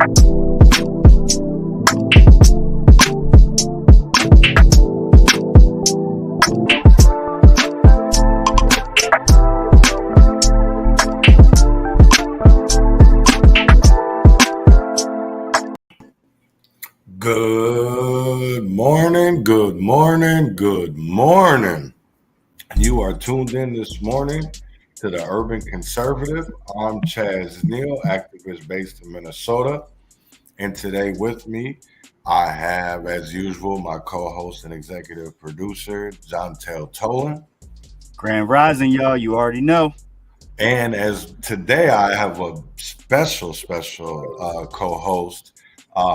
Good morning, good morning, good morning. You are tuned in this morning to the Urban Conservative. I'm Chaz Neal, activist based in Minnesota. And today with me, I have, as usual, my co-host and executive producer, Jontel Tolan. Grand Rising, y'all. You already know. And as today, I have a special co-host,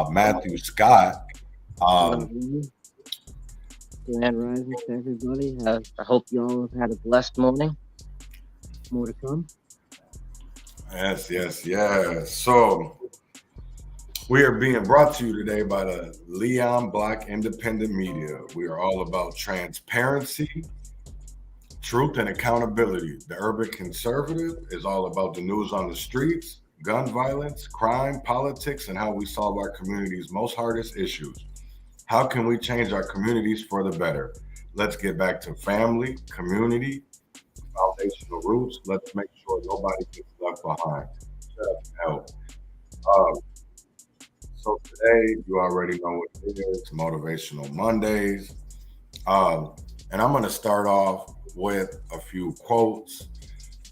Matthew Scott. Grand Rising to everybody. I hope you all have had a blessed morning. More to come. Yes. So we are being brought to you today by the Leon Block Independent Media. We are all about transparency, truth, and accountability. The Urban Conservative is all about the news on the streets, gun violence, crime, politics, and how we solve our community's most hardest issues. How can we change our communities for the better? Let's get back to family, community, foundational roots. Let's make sure nobody gets left behind. Just help. So today, you already know what it is, Motivational Mondays. And I'm going to start off with a few quotes.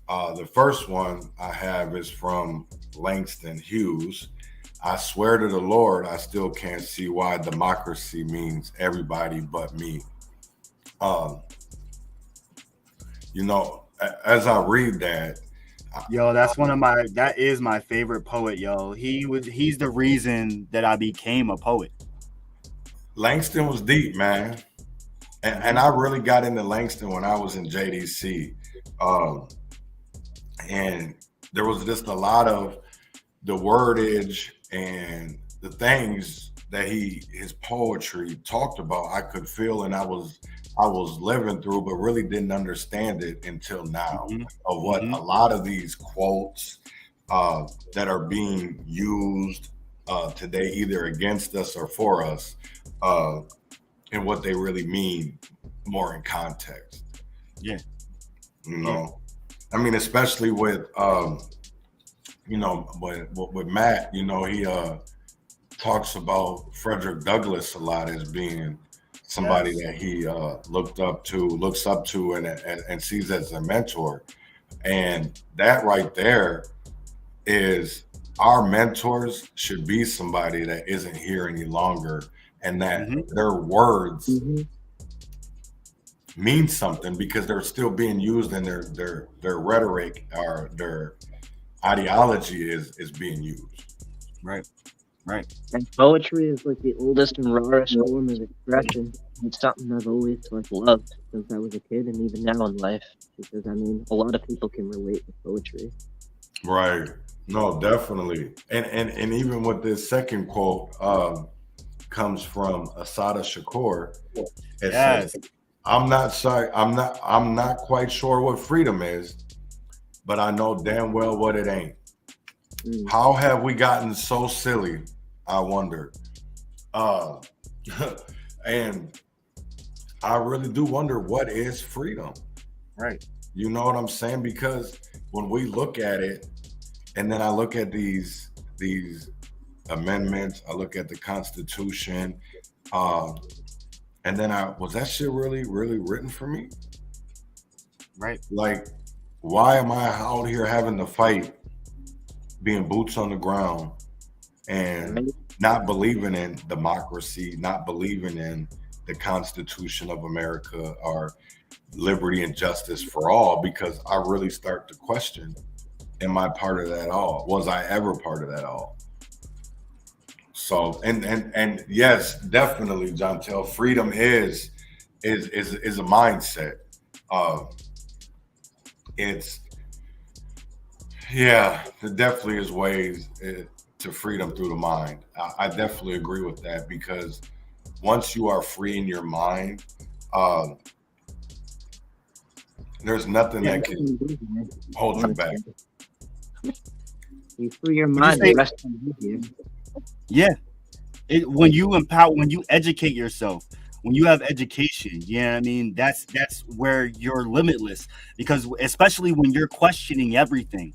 The first one I have is from Langston Hughes. I swear to the Lord, I still can't see why democracy means everybody but me. As I read that, Yo, that is my favorite poet, yo. He's the reason that I became a poet. Langston was deep, man. And I really got into Langston when I was in JDC. And there was just a lot of the wordage and the things that his poetry talked about, I could feel, and I was living through, but really didn't understand it until now, of what a lot of these quotes that are being used today, either against us or for us, and what they really mean more in context. Yeah. I mean, especially with with Matt, he talks about Frederick Douglass a lot as being somebody that he looks up to and sees as a mentor. And that right there is, our mentors should be somebody that isn't here any longer, and that their words mean something because they're still being used, and their rhetoric or their ideology is being used. Right. And poetry is like the oldest and rawest form of expression. It's something I've always loved since I was a kid, and even now in life, because a lot of people can relate to poetry. Right. No, definitely. And even with this second quote, comes from Asada Shakur. It says, I'm not quite sure what freedom is, but I know damn well what it ain't. How have we gotten so silly? I wonder. And I really do wonder, what is freedom? Right. You know what I'm saying? Because when we look at it, and then I look at these amendments, I look at the Constitution, and then was that shit really, really written for me? Right. Like, why am I out here having to fight, being boots on the ground, and not believing in democracy, not believing in the Constitution of America or liberty and justice for all? Because I really start to question, am I part of that all? Was I ever part of that all? So, and yes, definitely, Jontel, freedom is a mindset. There definitely is ways to freedom through the mind. I definitely agree with that, because once you are free in your mind, there's nothing that can hold you back. You free your mind, the rest can be here. Yeah, when you educate yourself, when you have education, yeah, I mean that's where you're limitless. Because especially when you're questioning everything,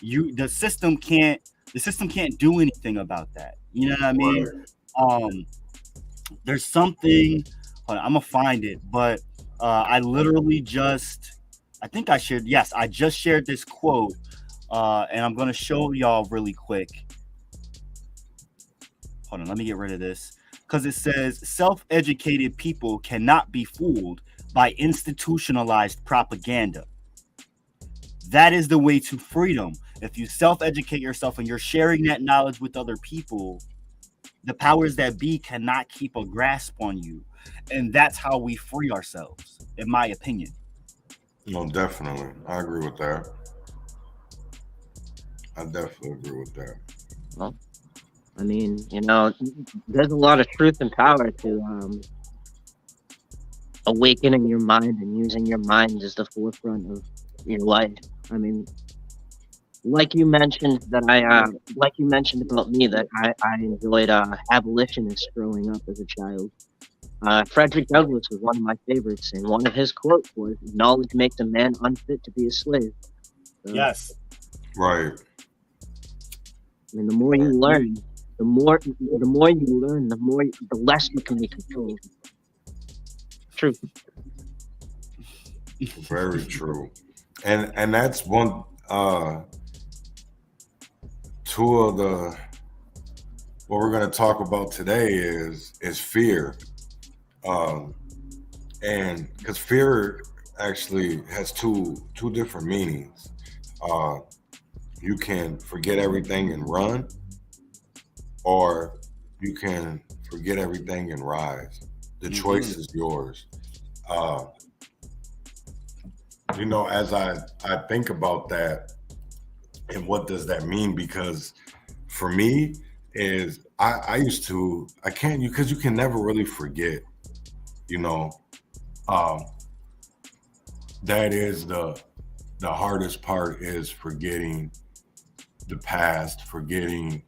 you the system can't do anything about that. You know what I mean? Right. Um, there's something. Hold on, I'm gonna find it, but I literally just, I think I shared. Yes, I just shared this quote, and I'm gonna show y'all really quick. Hold on, let me get rid of this because it says self-educated people cannot be fooled by institutionalized propaganda. That is the way to freedom. If you self-educate yourself and you're sharing that knowledge with other people, the powers that be cannot keep a grasp on you. And that's how we free ourselves, in my opinion. No, definitely. I agree with that. I definitely agree with that. Well, I mean, there's a lot of truth and power to awakening your mind and using your mind as the forefront of your life. I mean, like you mentioned about me, that I enjoyed abolitionists growing up as a child. Frederick Douglass was one of my favorites, and one of his quotes was, "Knowledge makes a man unfit to be a slave." So, Yes. Right. I mean, the more you learn, the less you can be controlled. True. Very true. And that's one two of the what we're going to talk about today is fear. Um and because fear actually has two different meanings. Uh you can forget everything and run, or you can forget everything and rise. The choice is yours. Uh, as I think about that, and what does that mean? Because for me, is I used to, I can't, because you can never really forget. You know, um, that is the hardest part, is forgetting the past, forgetting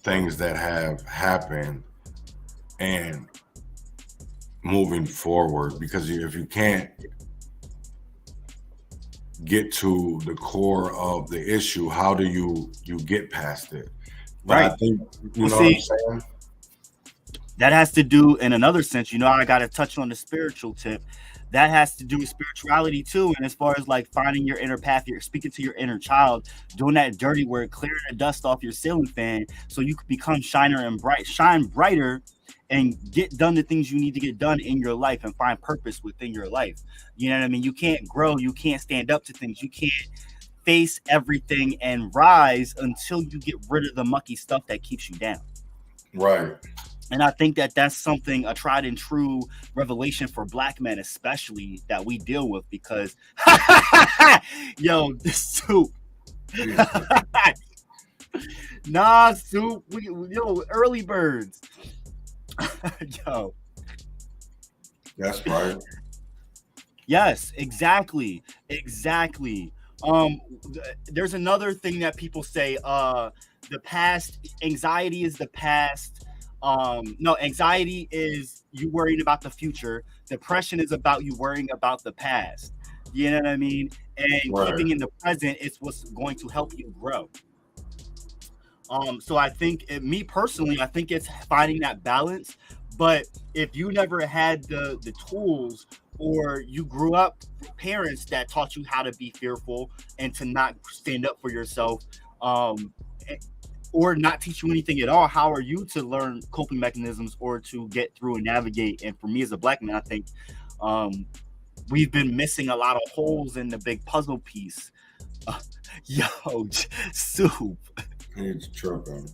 things that have happened, and moving forward. Because if you can't get to the core of the issue, how do you get past it? But Right. I think, you Well, know what I'm see, saying? that has to do, in another sense, I got to touch on the spiritual tip. That has to do with spirituality too. And as far as like finding your inner path, you're speaking to your inner child, doing that dirty work, clearing the dust off your ceiling fan so you can become shine brighter, and get done the things you need to get done in your life and find purpose within your life. You know what I mean? You can't grow, you can't stand up to things, you can't face everything and rise until you get rid of the mucky stuff that keeps you down. Right. And I think that that's something, a tried and true revelation for black men, especially, that we deal with. Because, yo, this soup, nah, soup, early birds, yo, That's right. yes, exactly, exactly. There's another thing that people say. The past, anxiety is the past. No, anxiety is you worrying about the future. Depression is about you worrying about the past. You know what I mean? And Right. keeping in the present is what's going to help you grow. So I think, me personally, I think it's finding that balance. But if you never had the tools, or you grew up with parents that taught you how to be fearful and to not stand up for yourself, um, or not teach you anything at all, how are you to learn coping mechanisms or to get through and navigate? And for me as a black man, I think um, we've been missing a lot of holes in the big puzzle piece. Yo, soup. It's tripping.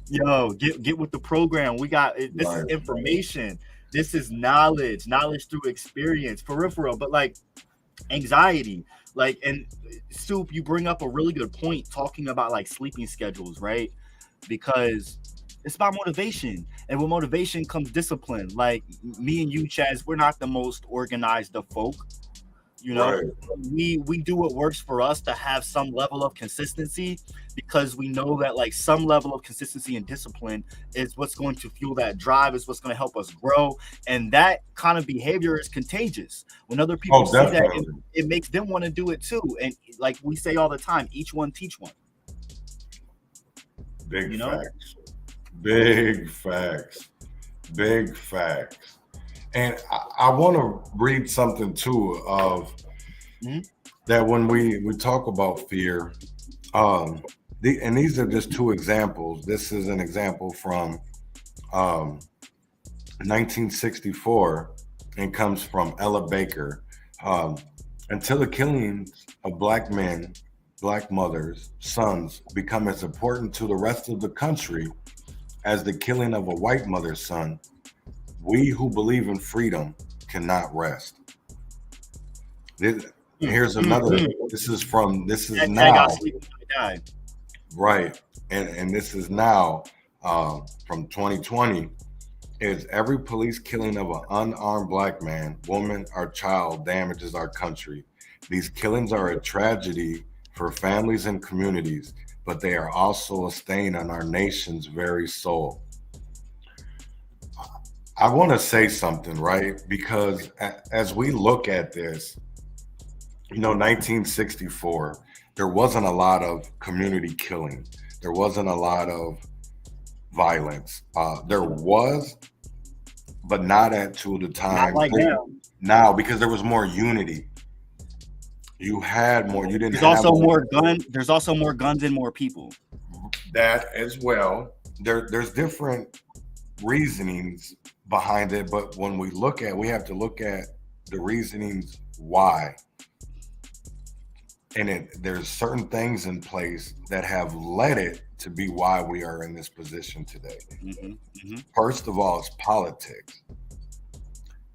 Yo, get with the program. We got this is Right. information. This is knowledge through experience, for real, for real. But like anxiety, like, and soup, you bring up a really good point talking about like sleeping schedules, right? Because it's about motivation, and with motivation comes discipline. Like me and you, Chaz, we're not the most organized of folk. You know, Right. we do what works for us to have some level of consistency, because we know that like some level of consistency and discipline is what's going to fuel that drive, is what's going to help us grow. And that kind of behavior is contagious. When other people Oh, see that, definitely. it makes them want to do it too. And like we say all the time, each one teach one. Big You know? facts. Big facts. Big facts. And I want to read something too of Mhm. that when we talk about fear, and these are just two examples. This is an example from 1964 and comes from Ella Baker. Until the killings of black men, black mothers, sons become as important to the rest of the country as the killing of a white mother's son, we who believe in freedom cannot rest. Here's another. This is That now, got sleep when I died. right, and this is now from 2020. Is every police killing of an unarmed black man, woman, or child damages our country. These killings are a tragedy for families and communities, but they are also a stain on our nation's very soul. I want to say something, right? Because as we look at this, 1964, there wasn't a lot of community killing. There wasn't a lot of violence. There was, but not to the time. Not like now. Now, because there was more unity. You had more. You didn't There's have also more gun. There's also more guns and more people. that as well. There's different reasonings behind it, but when we have to look at the reasonings why. And there's certain things in place that have led it to be why we are in this position today. First of all, it's politics.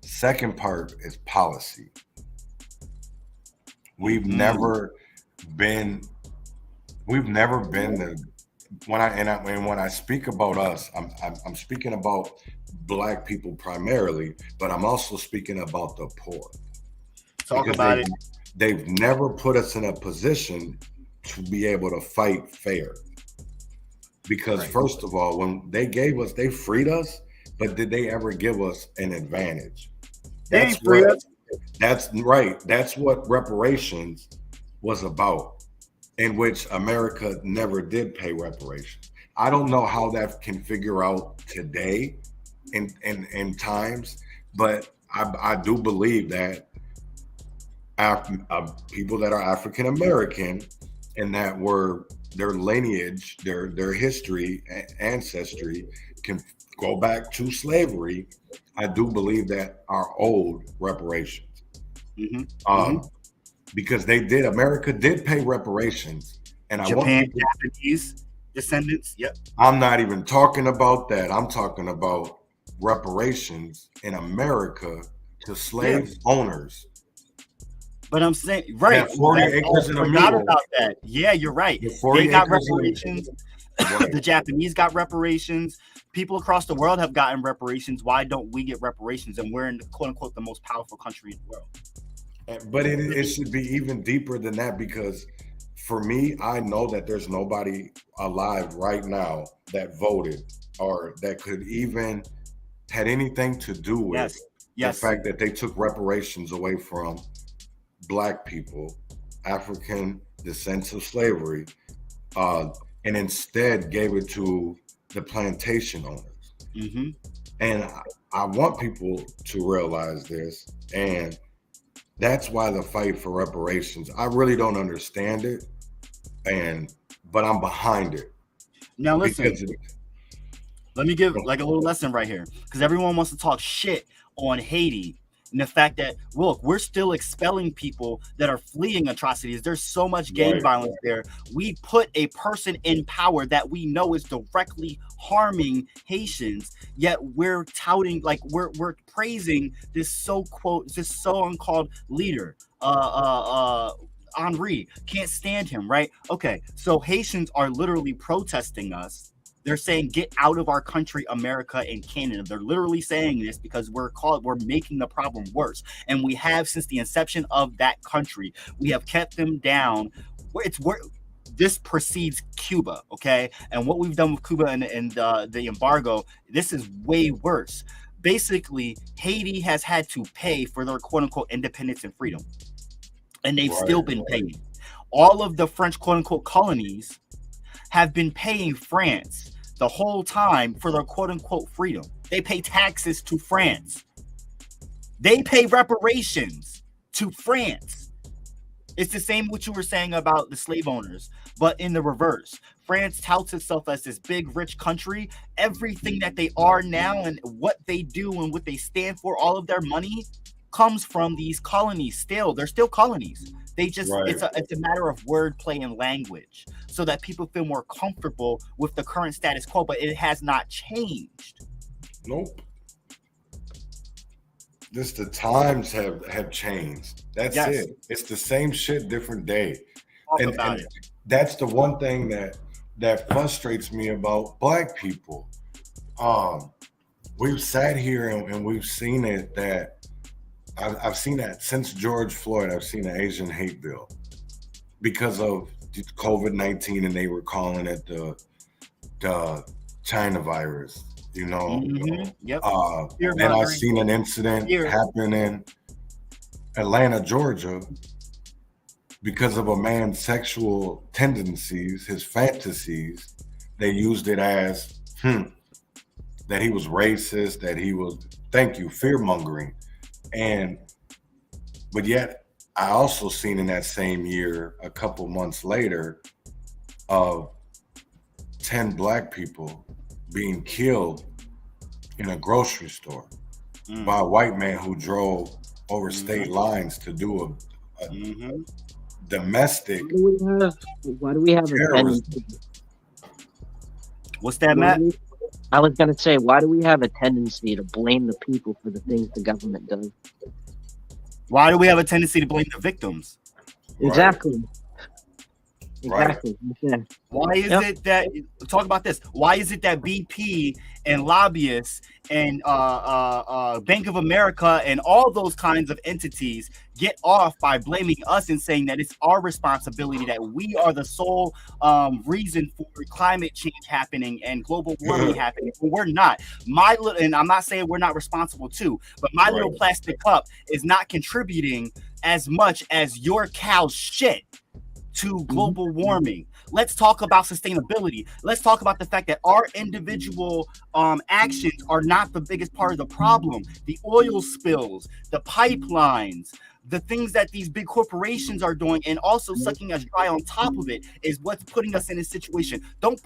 Second part is policy. We've never been the when I speak about us, I'm speaking about black people primarily, but I'm also speaking about the poor. Talk about it. They've never put us in a position to be able to fight fair. Because first of all, when they freed us, but did they ever give us an advantage? That's right. That's what reparations was about, in which America never did pay reparations. I don't know how that can figure out today in times, but I do believe that people that are African American and that were their lineage, their history, ancestry can go back to slavery. I do believe that are owed reparations. Because America did pay reparations. And Japan, Japanese descendants. Yep. I'm not even talking about that. I'm talking about reparations in America to slave owners. But I'm saying, right. 40 acres in a forgot mule. about that. Yeah, you're right. They got reparations. The Japanese got reparations. People across the world have gotten reparations. Why don't we get reparations? And we're in the quote unquote the most powerful country in the world. But it should be even deeper than that, because for me, I know that there's nobody alive right now that voted or that could even had anything to do with the fact that they took reparations away from Black people, African descendants of slavery, and instead gave it to the plantation owners. And I want people to realize this, and that's why the fight for reparations, I really don't understand it, but I'm behind it. Now listen, let me give like a little lesson right here, because everyone wants to talk shit on Haiti and the fact that, look, we're still expelling people that are fleeing atrocities. There's so much gang violence there. We put a person in power that we know is directly harming Haitians, yet we're touting, like we're praising this so-uncalled leader, Henri. Can't stand him, right? Okay, so Haitians are literally protesting us They're saying, get out of our country, America and Canada. They're literally saying this because we're making the problem worse. And we have, since the inception of that country, we have kept them down. This precedes Cuba, okay? And what we've done with Cuba and the embargo, this is way worse. Basically, Haiti has had to pay for their quote-unquote independence and freedom. And they've still been paying. All of the French quote-unquote colonies have been paying France the whole time for their quote-unquote freedom. They pay taxes to France. They pay reparations to France. It's the same what you were saying about the slave owners, but in the reverse. France touts itself as this big, rich country. Everything that they are now and what they do and what they stand for, all of their money comes from these colonies still. They're still colonies. They just it's a matter of wordplay and language so that people feel more comfortable with the current status quo, but it has not changed. Nope. Just the times have changed. That's it. It's the same shit, different day. And that's the one thing that frustrates me about Black people. We've sat here and we've seen it that I've seen that since George Floyd. I've seen the Asian hate bill because of COVID-19, and they were calling it the China virus. You know, and I've seen an incident happen in Atlanta, Georgia, because of a man's sexual tendencies, his fantasies. They used it as that he was racist, that he was fear mongering. But yet I also seen in that same year, a couple months later, of 10 Black people being killed in a grocery store by a white man who drove over state lines to do a domestic. Why do we have a tendency? What's that, Matt? I was gonna say, why do we have a tendency to blame the people for the things the government does? Why do we have a tendency to blame the victims? Exactly. Exactly. Right. Why is it that talk about this? Why is it that BP and lobbyists and Bank of America and all those kinds of entities get off by blaming us and saying that it's our responsibility, that we are the sole reason for climate change happening and global warming happening? Well, we're not. And I'm not saying we're not responsible too, but my little plastic cup is not contributing as much as your cow's shit to global warming. Let's talk about sustainability. Let's talk about the fact that our individual actions are not the biggest part of the problem. The oil spills, the pipelines, the things that these big corporations are doing, and also sucking us dry on top of it is what's putting us in this situation. Don't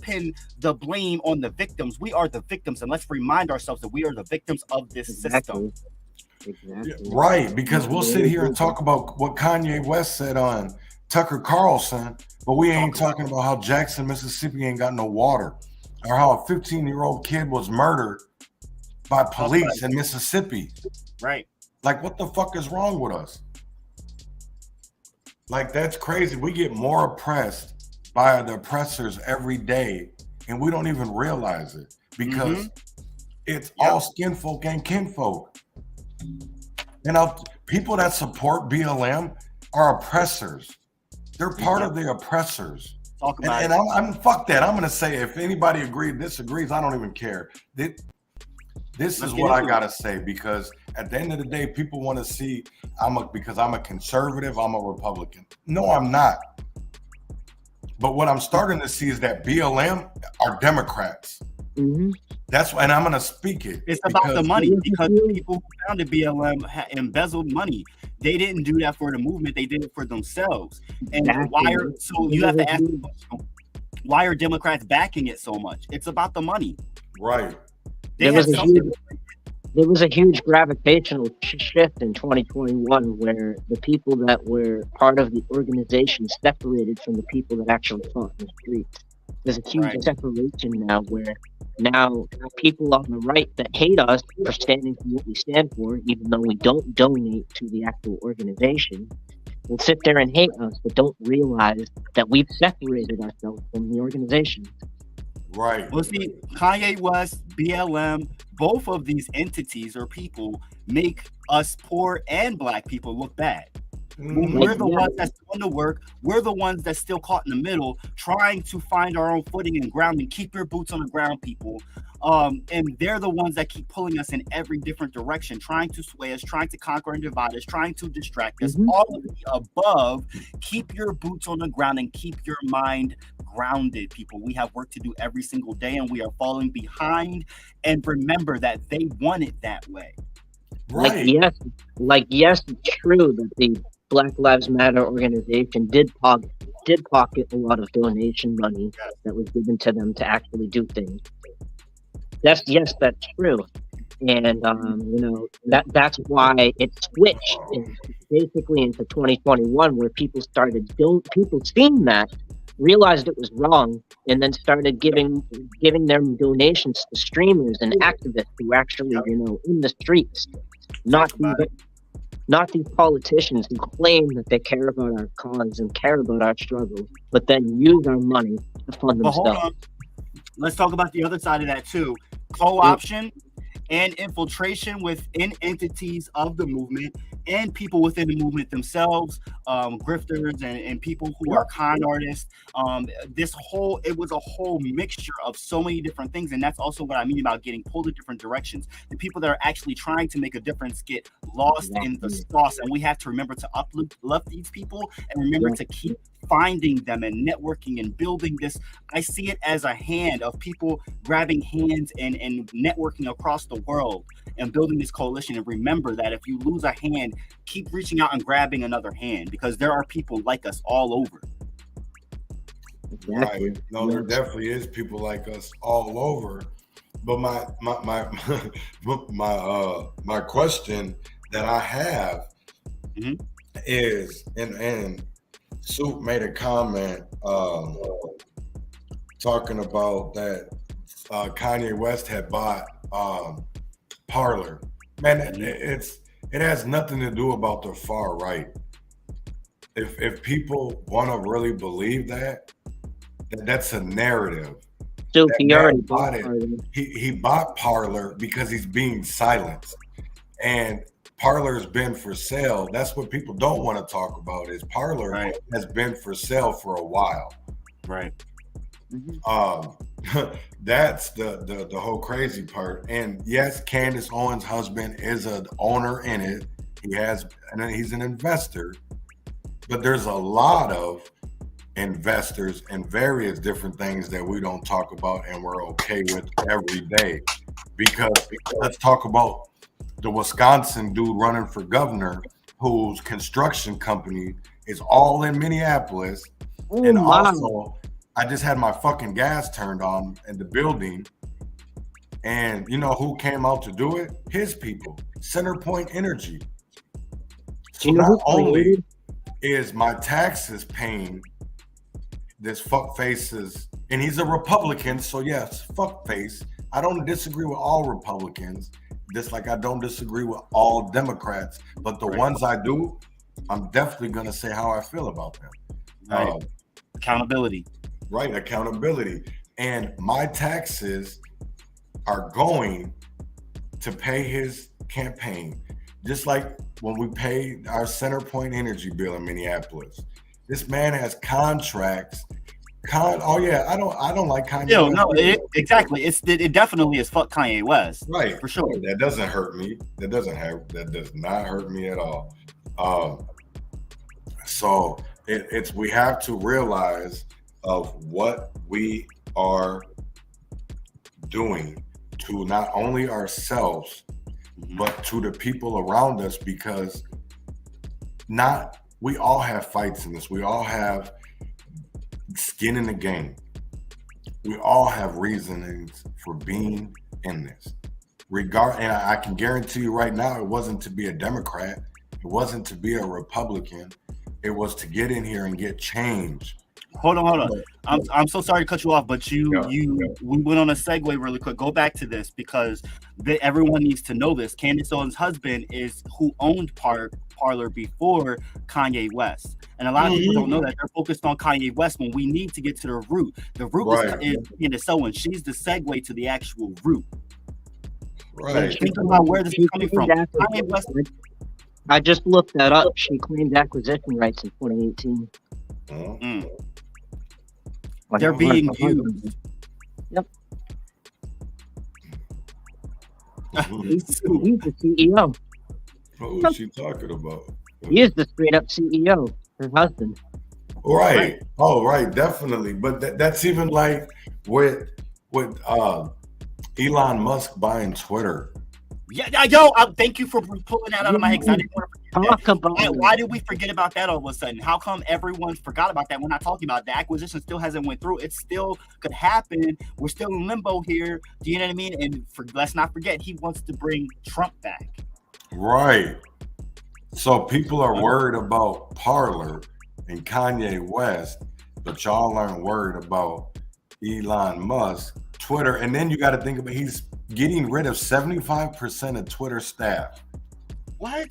pin the blame on the victims. We are the victims, and let's remind ourselves that we are the victims of this system. Exactly. Right, because we'll sit here and talk about what Kanye West said on Tucker Carlson, but we ain't talking about how Jackson, Mississippi ain't got no water, or how a 15-year-old kid was murdered by police in Mississippi. Right. Like, what the fuck is wrong with us? Like, that's crazy. We get more oppressed by the oppressors every day, and we don't even realize it because it's all skinfolk and kinfolk. You know, people that support BLM are oppressors. They're part of the oppressors. Talk about and I'm fuck that. I'm gonna say, if anybody disagrees, I don't even care. This is what I gotta say, because at the end of the day, people want to see because I'm a conservative, I'm a Republican. No, I'm not. But what I'm starting to see is that BLM are Democrats. That's why, and I'm gonna speak it. It's about the money, because the people who founded BLM embezzled money. They didn't do that for the movement; they did it for themselves. And you have to ask the question, why are Democrats backing it so much? It's about the money, right? There was a huge gravitational shift in 2021 where the people that were part of the organization separated from the people that actually fought in the streets. There's a huge separation now where people on the right that hate us for standing for what we stand for, even though we don't donate to the actual organization, will sit there and hate us, but don't realize that we've separated ourselves from the organization. Right. Well, see, Kanye West, BLM, both of these entities or people make us poor and black people look bad. When Mhm. we're the ones that's doing the work, we're the ones that's still caught in the middle, trying to find our own footing and grounding. Keep your boots on the ground, people. And they're the ones that keep pulling us in every different direction, trying to sway us, trying to conquer and divide us, trying to distract us. Mhm. All of the above. Keep your boots on the ground and keep your mind grounded, people. We have work to do every single day, and we are falling behind. And remember that they want it that way. Right. Yes, it's true that the Black Lives Matter organization did pocket a lot of donation money that was given to them to actually do things. That's true, and that's why it switched basically into 2021, where people seen that, realized it was wrong, and then started giving them donations to streamers and activists who actually in the streets, not these politicians who claim that they care about our cause and care about our struggle, but then use our money to fund But hold themselves. on. Let's talk about the other side of that too. Co-option and infiltration within entities of the movement and people within the movement themselves, grifters and people who are con artists. It was a whole mixture of so many different things, and that's also what I mean about getting pulled in different directions. The people that are actually trying to make a difference get lost in the sauce, and we have to remember to uplift these people and remember to keep finding them and networking and building this. I see it as a hand of people grabbing hands and networking across the world and building this coalition. And remember that if you lose a hand, keep reaching out and grabbing another hand, because there are people like us all over. Right. No, there definitely is people like us all over. But my question that I have is, and Soup made a comment talking about that Kanye West had bought Parler. Man, it has nothing to do about the far right. If people want to really believe that, that's a narrative. So he already bought it. He bought Parler because he's being silenced, and Parler's been for sale. That's what people don't want to talk about. Is Parler has been for sale for a while. Right. That's the whole crazy part. And yes, Candace Owens' husband is an owner in it. He's an investor. But there's a lot of investors in various different things that we don't talk about and we're okay with every day. Because let's talk about the Wisconsin dude running for governor, whose construction company is all in Minneapolis. Also, I just had my fucking gas turned on in the building. And you know who came out to do it? His people, CenterPoint Energy. So not only is my taxes paying this fuck faces, and he's a Republican, so yes, fuck face. I don't disagree with all Republicans, just like I don't disagree with all Democrats, but the ones I do, I'm definitely gonna say how I feel about them. Accountability. Right, accountability. And my taxes are going to pay his campaign, just like when we pay our CenterPoint Energy bill in Minneapolis. This man has contracts. I don't like Kanye West. Exactly. It definitely is fuck Kanye West. Right, for sure. That doesn't hurt me. That does not hurt me at all. So we have to realize of what we are doing to not only ourselves, but to the people around us, because we all have fights in this. We all have skin in the game. We all have reasonings for being in this. And I can guarantee you right now, it wasn't to be a Democrat. It wasn't to be a Republican. It was to get in here and get change Hold on. I'm so sorry to cut you off, but we went on a segue really quick. Go back to this because everyone needs to know this. Candace Owens' husband is who owned Parler before Kanye West, and a lot of people don't know that. They're focused on Kanye West when we need to get to the root. The root is Candace Owens. She's the segue to the actual root. Right. Think about where this is coming from. Kanye West. I just looked that up. She claimed acquisition rights in 2018. They're being used. Yep. He's the CEO. Who is she talking about? He is the straight up CEO, her husband. Right. Oh, right. Definitely. But that's even like with Elon Musk buying Twitter. Yeah, thank you for pulling that out of my head. I didn't want to forget. Why did we forget about that all of a sudden? How come everyone forgot about that? We're not talking about the acquisition. Still hasn't went through. It still could happen. We're still in limbo here. Do you know what I mean? And let's not forget, he wants to bring Trump back. Right. So people are worried about Parler and Kanye West, but y'all aren't worried about Elon Musk, Twitter, and then you got to think about he's getting rid of 75% of Twitter staff. What?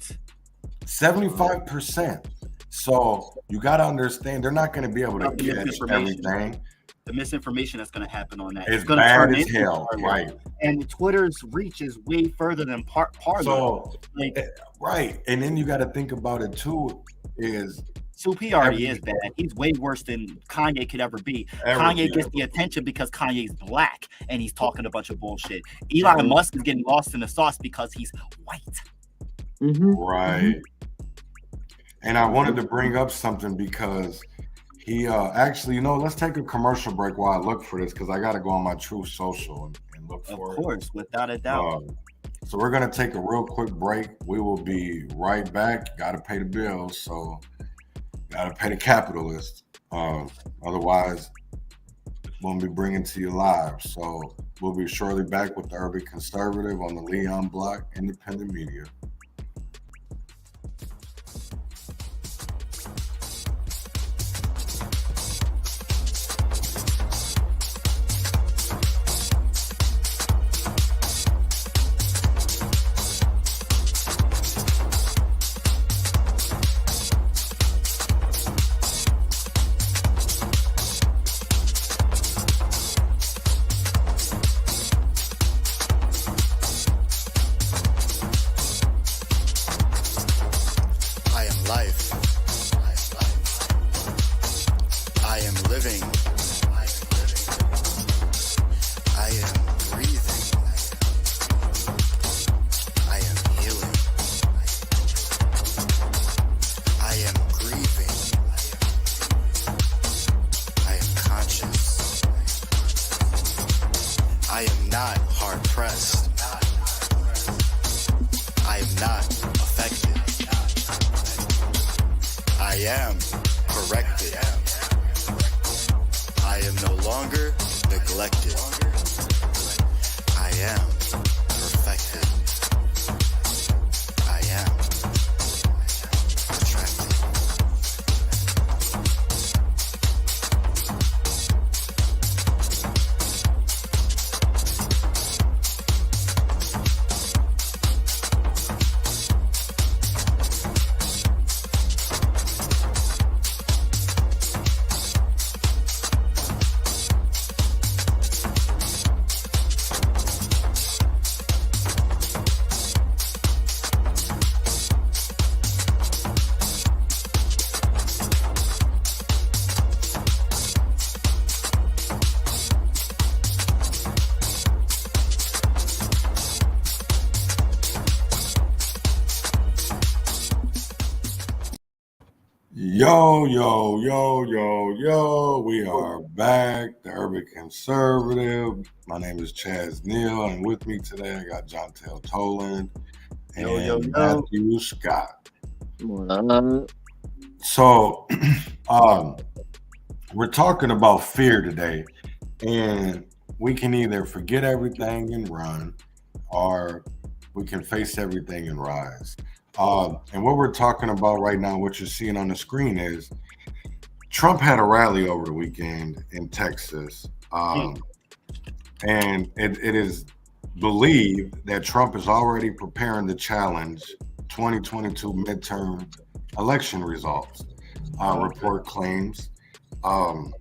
75%. So you got to understand they're not going to be able to catch everything. The misinformation that's going to happen on that. It's going to turn as hell, right? And Twitter's reach is way further than Parler. So, right. And then you got to think about it too is P already is bad. He's way worse than Kanye could ever be. Kanye gets the attention because Kanye's black and he's talking a bunch of bullshit. Elon Musk is getting lost in the sauce because he's white. Right. And I wanted to bring up something because he actually, let's take a commercial break while I look for this because I got to go on my Truth Social and look for it. Of course, without a doubt. So we're going to take a real quick break. We will be right back. Got to pay the bills, so got to pay the capitalist. Otherwise, won't be bringing to you live. So we'll be shortly back with the Urban Conservative on the Leon Block Independent Media. Yo, we are back, the Urban Conservative. My name is Chaz Neal, and with me today I got Jontel Toland and Matthew Scott. So we're talking about fear today, and we can either forget everything and run, or we can face everything and rise. And what we're talking about right now, what you're seeing on the screen is Trump had a rally over the weekend in Texas, and it is believed that Trump is already preparing to challenge 2022 midterm election results. Report claims. Now,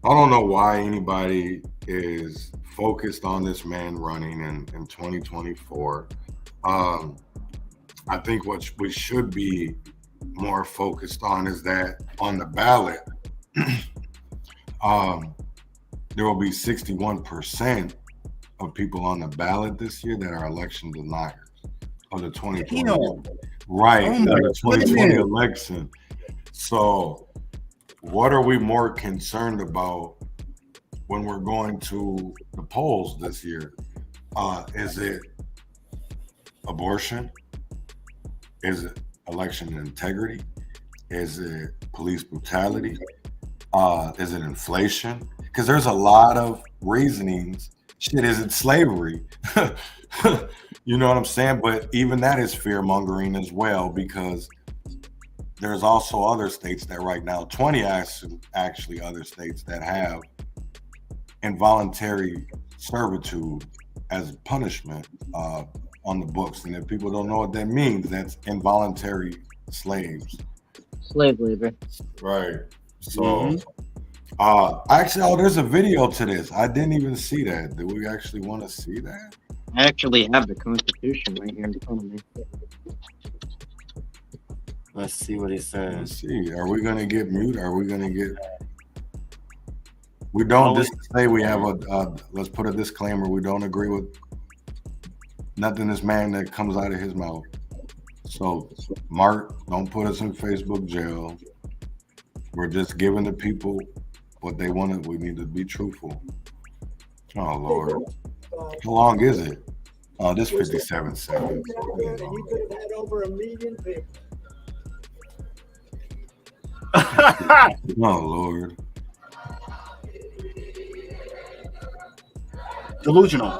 I don't know why anybody is focused on this man running in 2024. I think what we should be more focused on is that on the ballot, there will be 61% of people on the ballot this year that are election deniers of the 2020. Right, Oh my the 2020 goodness. election. So, what are we more concerned about when we're going to the polls this year? Is it abortion? Is it election integrity? Is it police brutality? Is it inflation? Because there's a lot of reasonings. Shit, is it slavery? You know what I'm saying? But even that is fear mongering as well, because there's also other states that right now, 20 actually other states that have involuntary servitude as punishment on the books. And if people don't know what that means, that's involuntary slaves. Slave labor. Right. So, actually, there's a video to this. I didn't even see that. Do we actually want to see that? I actually have the Constitution right here in front of me. Let's see what it says. Let's see. Are we gonna get mute? Are we gonna get? We don't. Just to say we have a. Let's put a disclaimer. We don't agree with nothing this man that comes out of his mouth. So, Mark, don't put us in Facebook jail. We're just giving the people what they wanted. We need to be truthful. Oh Lord, how long is it? Oh, this 57 seconds. You could have had over 1 million people. Oh Lord. Delusional.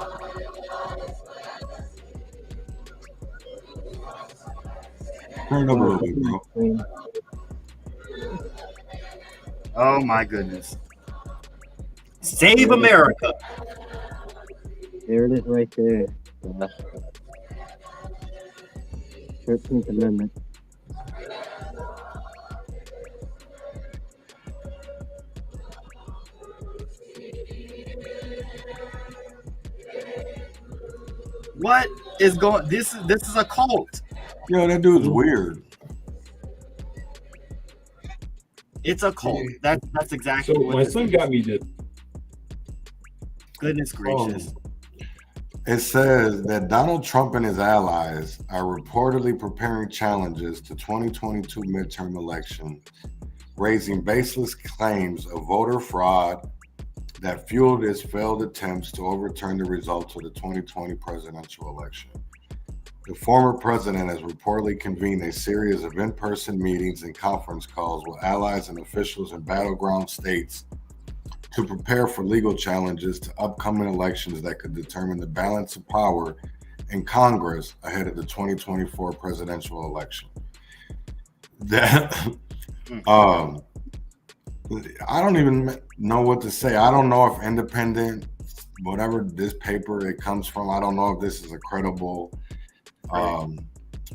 Turn it up a little bit, bro. Oh my goodness. Save America. There it is right there. 13th Amendment. What is going? This is a cult. Yo, that dude's weird. It's a cult. That's exactly So what my it son is. got me this. Goodness gracious. It says that Donald Trump and his allies are reportedly preparing challenges to 2022 midterm elections, raising baseless claims of voter fraud that fueled his failed attempts to overturn the results of the 2020 presidential election. The former president has reportedly convened a series of in-person meetings and conference calls with allies and officials in battleground states to prepare for legal challenges to upcoming elections that could determine the balance of power in Congress ahead of the 2024 presidential election. That, I don't even know what to say. I don't know if independent, whatever this paper it comes from, I don't know if this is a credible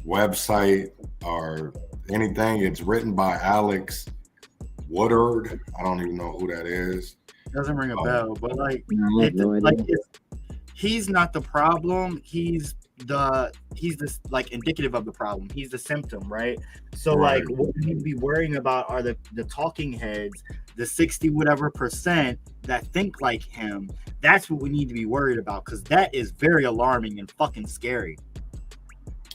website or anything. It's written by Alex Woodard. I don't even know who that is. Doesn't ring a bell, but like, No, I have no idea. he's not the problem. He's the like indicative of the problem. He's the symptom, right? So Right. like, what we need to be worrying about are the talking heads, the 60 whatever percent that think like him. That's what we need to be worried about, because that is very alarming and fucking scary.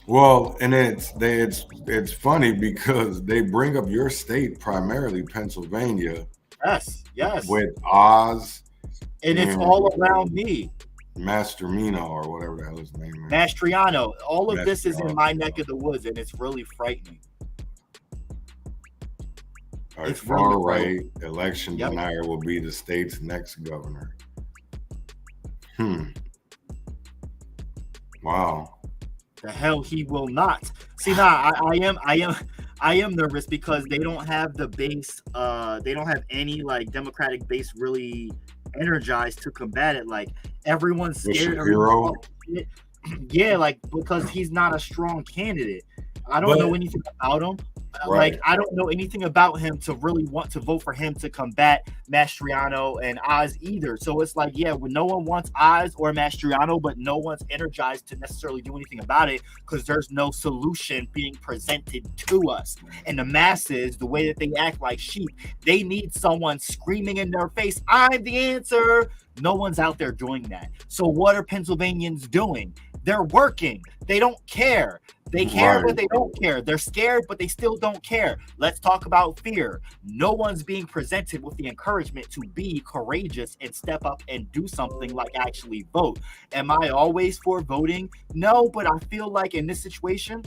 Well, and it's funny because they bring up your state, primarily Pennsylvania, Yes, with Oz and it's all around me. Mastromino or whatever the hell his name is. Mastriano. All of this is in Mastriano. my neck of the woods, and it's really frightening. All right, it's far really right election Yep. denier will be the state's next governor. Wow. The hell he will not. See, now I I am nervous because they don't have the base. They don't have any like Democratic base really energized to combat it. Like everyone's With scared. Shapiro. Yeah, like because he's not a strong candidate. I don't know anything about him. Right. Like I don't know anything about him to really want to vote for him to combat Mastriano and Oz either. So it's like, yeah, when no one wants Oz or Mastriano, but no one's energized to necessarily do anything about it because there's no solution being presented to us. And the masses, the way that they act like sheep, they need someone screaming in their face, "I'm the answer." No one's out there doing that. So what are Pennsylvanians doing? They're working. They don't care. They care, Right. but they don't care. They're scared, but they still don't care. Let's talk about fear. No one's being presented with the encouragement to be courageous and step up and do something like actually vote. Am I always for voting? No, but I feel like in this situation,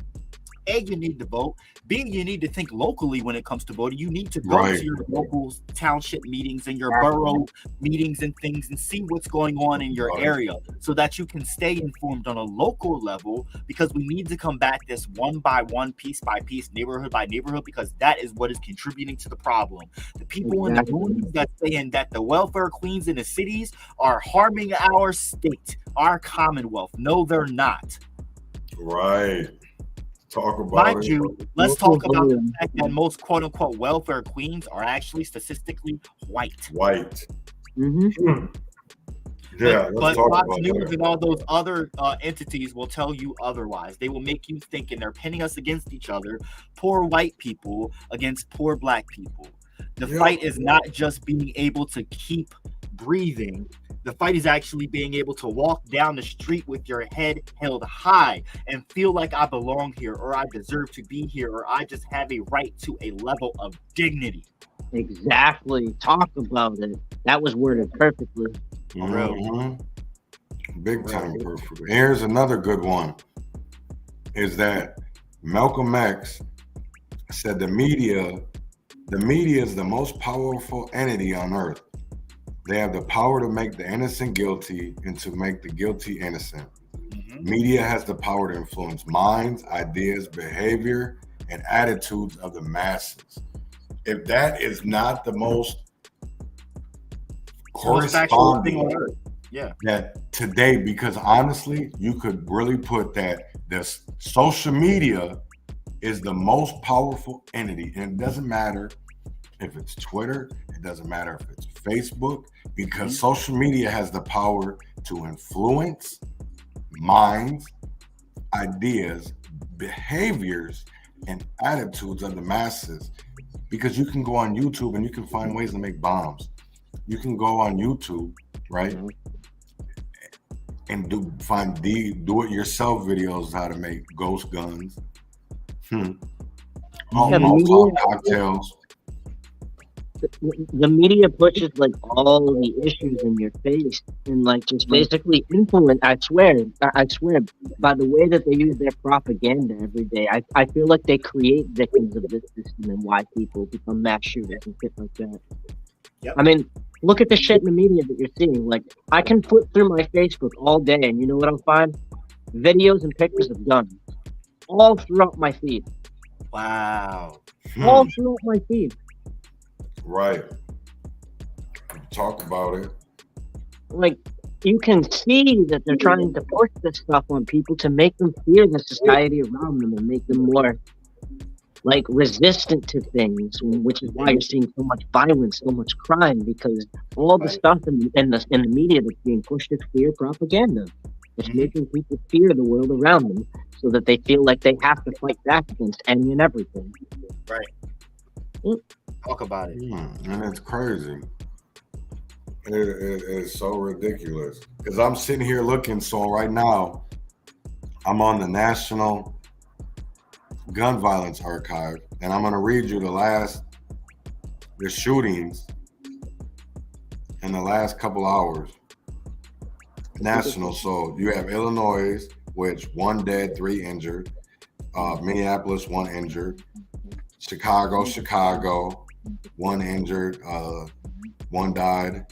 A, you need to vote. B, you need to think locally when it comes to voting. You need to go Right. to your local township meetings and your borough meetings and things and see what's going on in your Right. area so that you can stay informed on a local level, because we need to combat this one by one, piece by piece, neighborhood by neighborhood, because that is what is contributing to the problem. The people in the boonies that saying that the welfare queens in the cities are harming our state, our commonwealth. No, they're not. Right. Talk about Mind it. you, let's talk about the fact that most quote unquote welfare queens are actually statistically white. White. Mm-hmm. Yeah, But let's talk Fox about News that. and all those other entities will tell you otherwise. They will make you think, and they're pinning us against each other, poor white people against poor black people. The Yeah. fight is not just being able to keep breathing. The fight is actually being able to walk down the street with your head held high and feel like I belong here, or I deserve to be here, or I just have a right to a level of dignity. Exactly. Talk about it. That was worded perfectly. Mhm. Big time perfect. Here's another good one. Is that Malcolm X said the media is the most powerful entity on earth. They have the power to make the innocent guilty and to make the guilty innocent. Media has the power to influence minds, ideas, behavior, and attitudes of the masses. If that is not the most Most factual thing on corresponding earth. Yeah. that today, because honestly, you could really put that this social media is the most powerful entity, and it doesn't matter if it's Twitter, it doesn't matter if it's Facebook, because social media has the power to influence minds, ideas, behaviors, and attitudes of the masses. Because you can go on YouTube and you can find ways to make bombs. You can go on YouTube, right, and find do-it-yourself videos how to make ghost guns, Molotov cocktails. The media pushes like all the issues in your face and like just basically influence. I swear by the way that they use their propaganda every day, I feel like they create victims of this system and why people become mass shooters and shit like that. Yep. I mean, look at the shit in the media that you're seeing. Like, I can flip through my Facebook all day and you know what I'll find? Videos and pictures of guns all throughout my feed. Wow. All throughout my feed. Right. Talk about it. Like, you can see that they're trying to push this stuff on people to make them fear the society around them and make them more like resistant to things, which is why you're seeing so much violence, so much crime, because all the stuff in the media that's being pushed is fear propaganda. It's making people fear the world around them so that they feel like they have to fight back against any and everything. Right. Talk about it. And it's crazy. It is so ridiculous. Because I'm sitting here looking, so right now, I'm on the National Gun Violence Archive, and I'm going to read you the shootings in the last couple hours. National. So you have Illinois, which 1 dead, 3 injured. Minneapolis, 1 injured. Chicago, 1 injured, 1 died.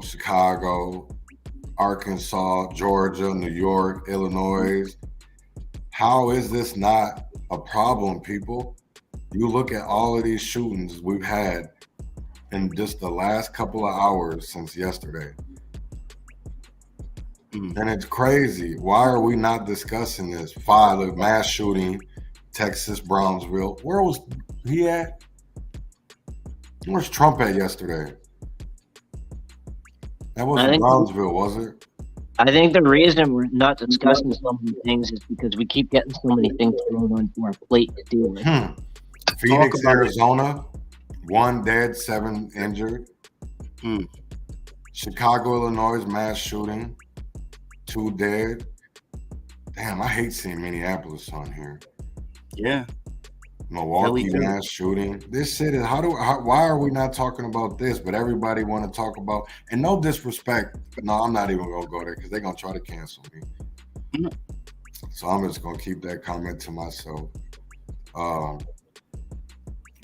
Chicago, Arkansas, Georgia, New York, Illinois, How is this not a problem, people? You look at all of these shootings we've had in just the last couple of hours since yesterday. And it's crazy. Why are we not discussing this? The mass shooting, Texas, Brownsville. Where was he at? Where's Trump at yesterday? That wasn't Brownsville, was it? I think the reason we're not discussing so many things is because we keep getting so many things thrown onto our plate to deal with. Phoenix, Arizona, 1 dead, 7 injured. Chicago, Illinois, mass shooting, 2 dead. Damn, I hate seeing Minneapolis on here. Yeah. Milwaukee mass shooting. This shit is why are we not talking about this? But everybody want to talk about, and no disrespect, but no, I'm not even gonna go there because they're gonna try to cancel me. So I'm just gonna keep that comment to myself. But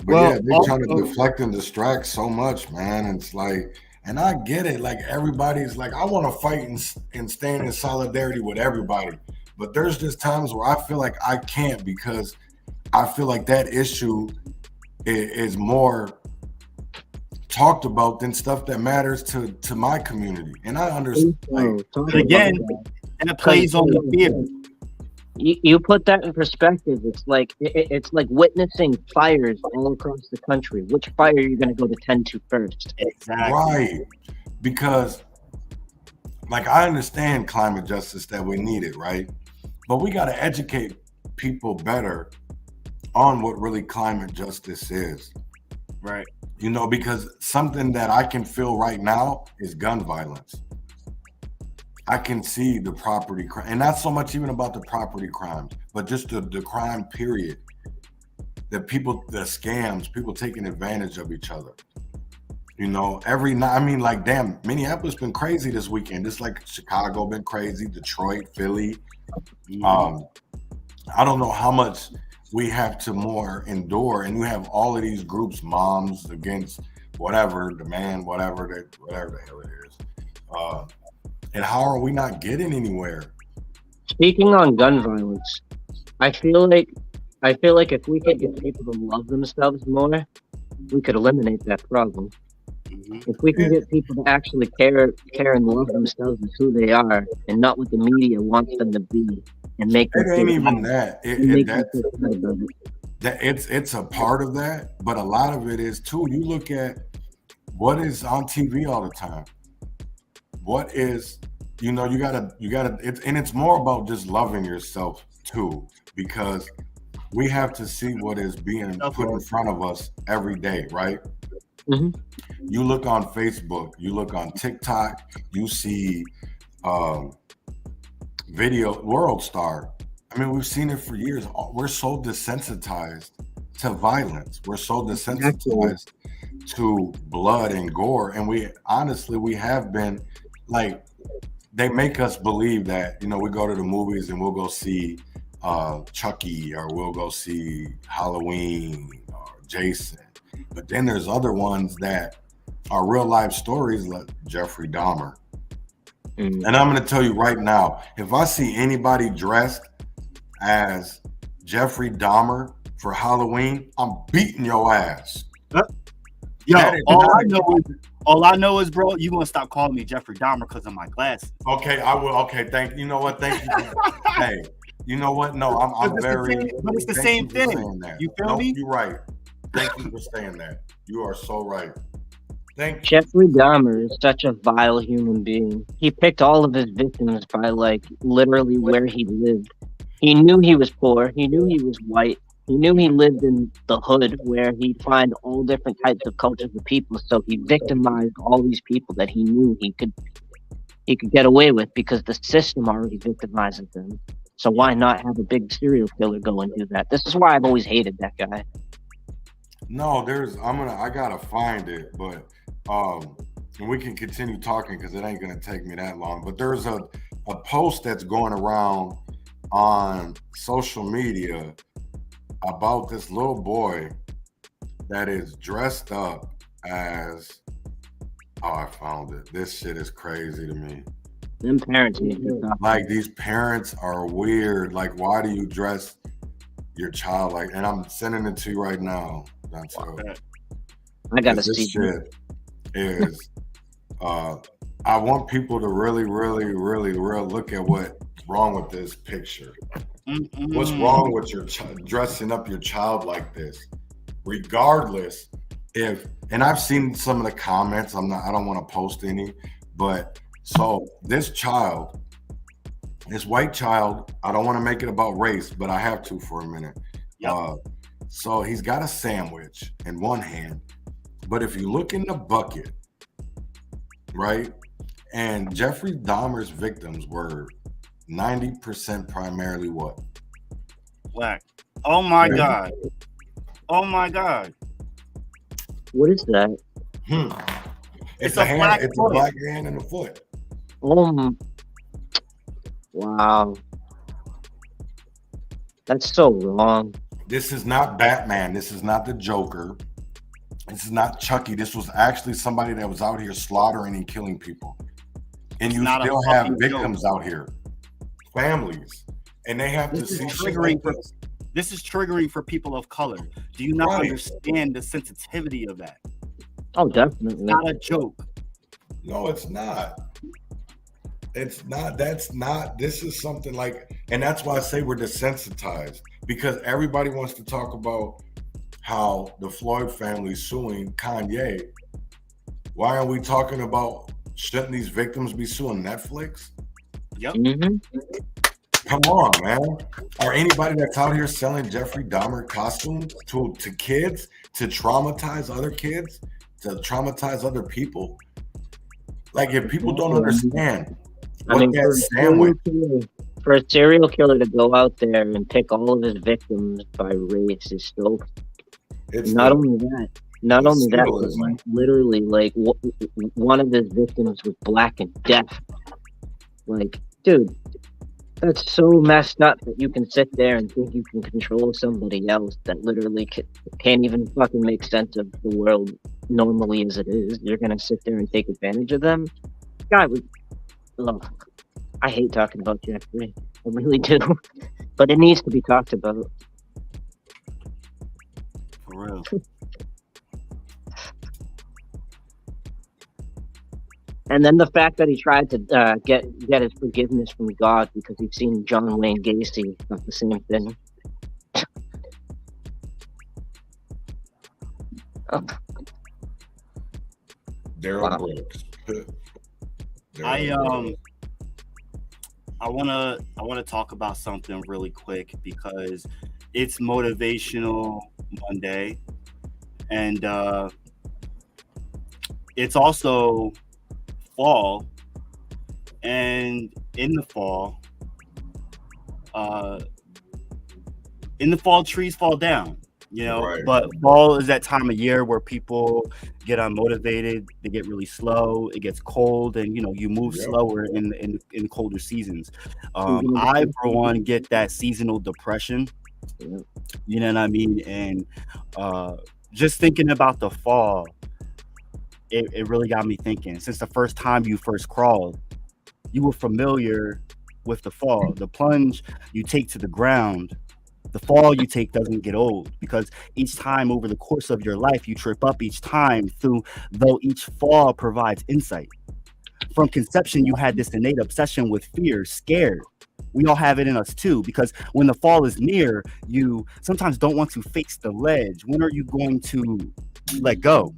yeah, they're trying to deflect and distract so much, man. And it's like, and I get it. Like everybody's like, I want to fight and stand in solidarity with everybody. But there's just times where I feel like I can't because I feel like that issue is more talked about than stuff that matters to my community. And I understand. But again, that plays on the fear. You put that in perspective. It's like witnessing fires all across the country. Which fire are you going to go to tend to first? Exactly. Right. Because, like, I understand climate justice that we need it, right? But we got to educate people better on what really climate justice is. Right. You know, because something that I can feel right now is gun violence. I can see the property crime, and not so much even about the property crimes, but just the crime period. The scams, people taking advantage of each other. You know, every night, I mean, like, damn, Minneapolis been crazy this weekend. Just like Chicago been crazy, Detroit, Philly. I don't know how much we have to more endure, and you have all of these groups, moms against whatever, demand, whatever the hell it is. And how are we not getting anywhere? Speaking on gun violence, I feel like if we could get people to love themselves more, we could eliminate that problem. If we can get people to actually care and love themselves as who they are, and not what the media wants them to be, and make them it ain't even that. It's a part of that, but a lot of it is too. You look at what is on TV all the time. What is, you know, you gotta, and it's more about just loving yourself too, because we have to see what is being put in front of us every day, right? You look on Facebook, you look on TikTok, you see video World Star. I mean, we've seen it for years. We're so desensitized to violence. We're so desensitized to blood and gore. And we have been, like, they make us believe that, you know, we go to the movies and we'll go see Chucky, or we'll go see Halloween or Jason. But then there's other ones that are real life stories, like Jeffrey Dahmer. And I'm going to tell you right now, if I see anybody dressed as Jeffrey Dahmer for Halloween, I'm beating your ass. Yo, all I know is, bro, you gonna stop calling me Jeffrey Dahmer because of my glasses. Okay, I will. Okay, you know what? Thank you. Hey, you know what? No, I'm very. But it's the same thing. You feel me? You're right. Thank you for saying that. You are so right. Thank you. Jeffrey Dahmer is such a vile human being. He picked all of his victims by, like, literally where he lived. He knew he was poor. He knew he was white. He knew he lived in the hood where he'd find all different types of cultures of people. So he victimized all these people that he knew he could get away with because the system already victimizes them. So why not have a big serial killer go and do that? This is why I've always hated that guy. No, I gotta find it, but and we can continue talking because it ain't gonna take me that long. But there's a post that's going around on social media about this little boy that is dressed up as, I found it. This shit is crazy to me. Them parents need to stop. Like, these parents are weird. Like, why do you dress your child like? And I'm sending it to you right now. Dontel. I gotta This see. shit is. I want people to really look at what's wrong with this picture. What's wrong with your dressing up your child like this? Regardless if, and I've seen some of the comments. I don't want to post any, but so this white child, I don't want to make it about race, but I have to for a minute. Yep. So he's got a sandwich in one hand, but if you look in the bucket, right? And Jeffrey Dahmer's victims were 90% primarily what? Black. Oh my Yeah. God. Oh my God. What is that? It's a a hand. black It's foot. a black hand and a foot. Wow. That's so wrong. This is not Batman. This is not the Joker. This is not Chucky. This was actually somebody that was out here slaughtering and killing people. And you not a still have fucking victims out here, families, and they have to This is see shit triggering like for this. This is triggering for people of color. Do you not Right. understand the sensitivity of that? Oh, It's definitely. not a joke. No, it's not. It's not. That's not. This is something like, and that's why I say we're desensitized, because everybody wants to talk about how the Floyd family is suing Kanye. Why are we talking about, shouldn't these victims be suing Netflix? Yep. Mm-hmm. Come on, man. Or anybody that's out here selling Jeffrey Dahmer costumes to kids, to traumatize other kids, to traumatize other people. Like, if people don't understand what For a serial killer to go out there and pick all of his victims by race is so. it's Not the- only that, but symbolism. like, literally, like one of his victims was black and deaf. Like, dude, that's so messed up that you can sit there and think you can control somebody else that literally can't even fucking make sense of the world normally as it is. You're gonna sit there and take advantage of them. God, I hate talking about Jeffrey. I really do, but it needs to be talked about. For real. And then the fact that he tried to get his forgiveness from God because he's seen John Wayne Gacy, not the same thing. Daryl Wow. Brooks. I wanna talk about something really quick because it's Motivational Monday, and it's also fall, and in the fall, trees fall down. You know, Right. but fall is that time of year where people get unmotivated, they get really slow, it gets cold, and you move Yep. slower in colder seasons. Seasonal I, depression. for one, get that seasonal depression. Yeah. You know what I mean? And just thinking about the fall, it really got me thinking. Since the first time you first crawled, you were familiar with the fall. The plunge you take to the ground, the fall you take doesn't get old, because each time over the course of your life, you trip up each time, though each fall provides insight. From conception, you had this innate obsession with fear, scared. We all have it in us too, because when the fall is near, you sometimes don't want to face the ledge. When are you going to let go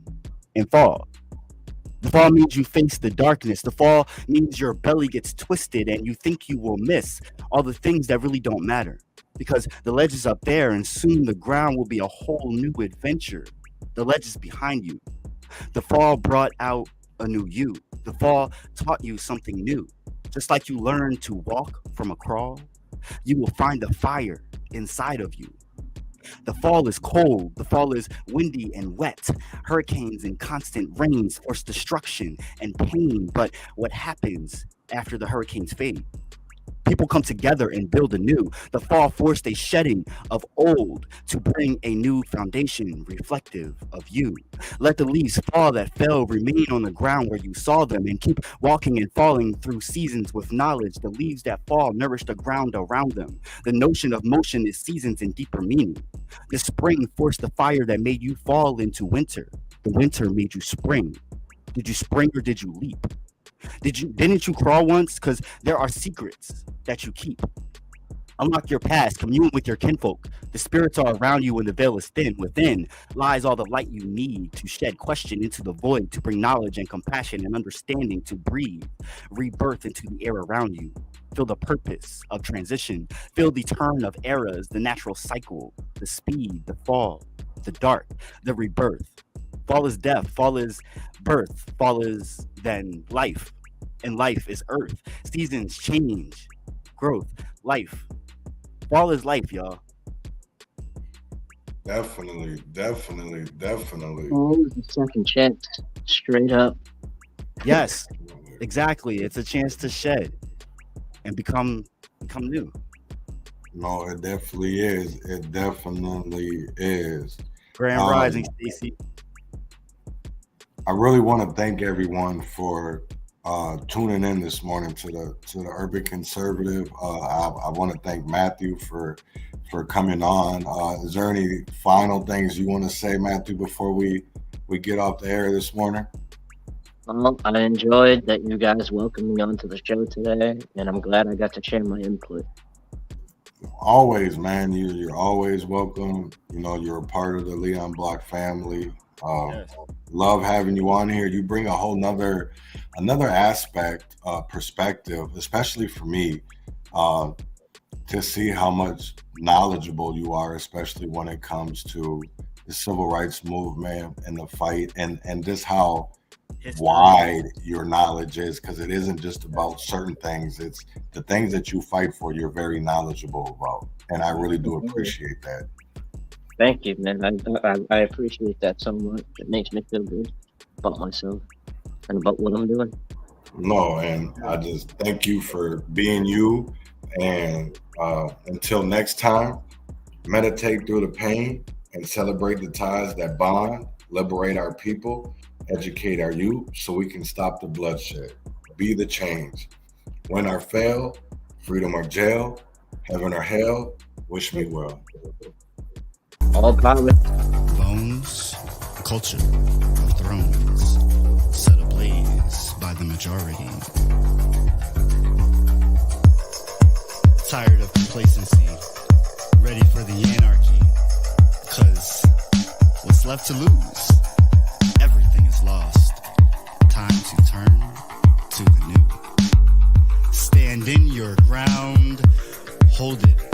and fall? The fall means you face the darkness. The fall means your belly gets twisted and you think you will miss all the things that really don't matter, because the ledge is up there and soon the ground will be a whole new adventure. The ledge is behind you. The fall brought out a new you. The fall taught you something new. Just like you learned to walk from a crawl, you will find a fire inside of you. The fall is cold. The fall is windy and wet. Hurricanes and constant rains force destruction and pain. But what happens after the hurricanes fade? People come together and build anew. The fall forced a shedding of old to bring a new foundation reflective of you. Let the leaves fall that fell remain on the ground where you saw them, and keep walking and falling through seasons with knowledge. The leaves that fall nourish the ground around them. The notion of motion is seasons and deeper meaning. The spring forced the fire that made you fall into winter. The winter made you spring. Did you spring or did you leap? Didn't you crawl once? Because there are secrets that you keep. Unlock your past, commune with your kinfolk. The spirits are around you when the veil is thin. Within lies all the light you need to shed question into the void, to bring knowledge and compassion and understanding, to breathe rebirth into the air around you. Feel the purpose of transition. Feel the turn of eras, the natural cycle, the speed, the fall, the dark, the rebirth. Fall is death, fall is birth, fall is then life, and life is earth. Seasons change, growth, life. Fall is life, y'all. Definitely. Fall is a second chance, straight up. Yes, exactly. It's a chance to shed and become new. No, it definitely is. It definitely is. Grand Rising, Stacey. I really want to thank everyone for tuning in this morning to the Urban Conservative. I want to thank Matthew for coming on. Is there any final things you want to say, Matthew, before we get off the air this morning? Well, I enjoyed that you guys welcomed me onto the show today, and I'm glad I got to share my input. Always, man. You're always welcome. You know, you're a part of the Leon Block family. Yes. Love having you on here. You bring a whole another aspect, perspective, especially for me, to see how much knowledgeable you are, especially when it comes to the civil rights movement and the fight, and just how wide your knowledge is, because it isn't just about certain things. It's the things that you fight for, you're very knowledgeable about, and I really do appreciate that. Thank you, man. I appreciate that so much. It makes me feel good about myself and about what I'm doing. No, and I just thank you for being you. And until next time, meditate through the pain and celebrate the ties that bond, liberate our people, educate our youth so we can stop the bloodshed. Be the change. Win or fail, freedom or jail, heaven or hell, wish me well. All power. Bones, culture of thrones, set ablaze by the majority. Tired of complacency, ready for the anarchy, 'cause what's left to lose? Everything is lost. Time to turn to the new. Stand in your ground, hold it